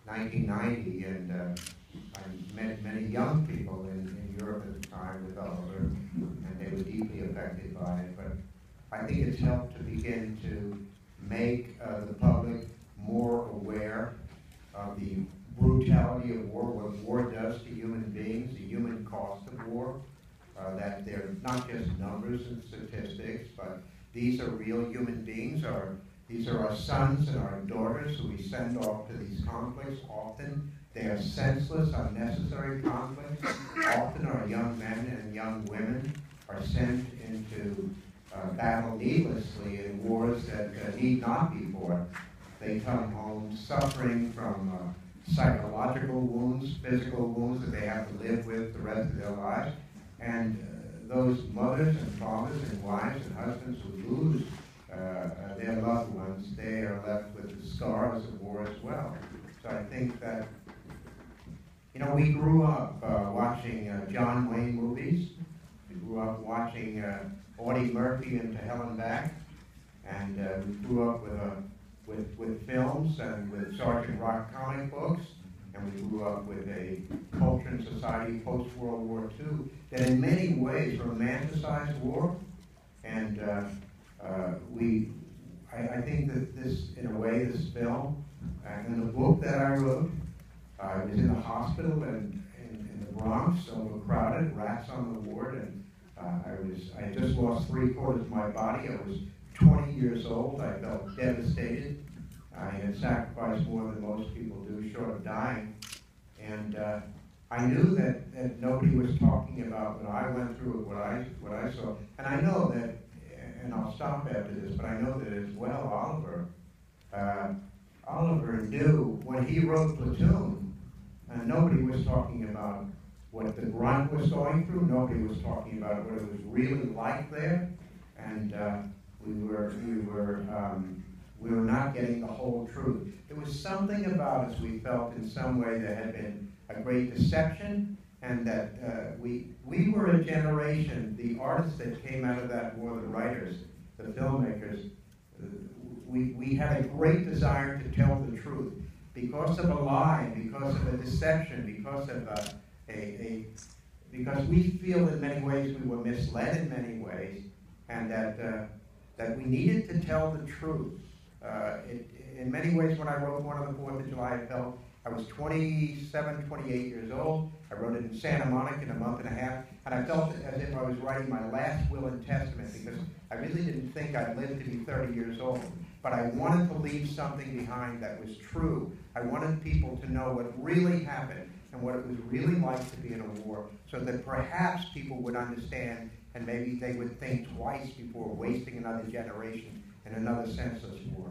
1990, and I met many young people in Europe at the time with Oliver, and they were deeply affected by it. But I think it's helped to begin to make the public more aware of the brutality of war, what war does to human beings, the human cost of war, that they're not just numbers and statistics, but these are real human beings. These are our sons and our daughters who we send off to these conflicts. Often they are senseless, unnecessary conflicts. Often our young men and young women are sent into battle needlessly in wars that need not be fought. They come home suffering from psychological wounds, physical wounds that they have to live with the rest of their lives. And those mothers and fathers and wives and husbands who lose their loved ones, they are left with the scars of war as well. So I think that, we grew up watching John Wayne movies. We grew up watching Audie Murphy and To Hell and Back. And we grew up with films and with Sergeant Rock comic books. And we grew up with a culture and society post-World War II that in many ways romanticized war. And I think that this, in a way, this film, and the book that I wrote, I was in a hospital in the Bronx, overcrowded, rats on the ward, and I had just lost 3/4 of my body. I was 20 years old. I felt devastated. I had sacrificed more than most people do, short of dying. And I knew that nobody was talking about when I went through it, what I saw. And I know that, and I'll stop after this, but I know that as well, Oliver knew when he wrote Platoon, and nobody was talking about what the grunt was going through. Nobody was talking about what it was really like there. And we were not getting the whole truth. There was something about us we felt in some way there had been a great deception, and that we were a generation, the artists that came out of that war, the writers, the filmmakers, we had a great desire to tell the truth. Because of a lie, because of a deception, because of because we feel in many ways we were misled in many ways, and that we needed to tell the truth. In many ways, when I wrote Born on the 4th of July, I felt I was 27, 28 years old. I wrote it in Santa Monica in a month and a half, and I felt as if I was writing my last will and testament, because I really didn't think I'd live to be 30 years old. But I wanted to leave something behind that was true. I wanted people to know what really happened and what it was really like to be in a war, so that perhaps people would understand, and maybe they would think twice before wasting another generation in another senseless war.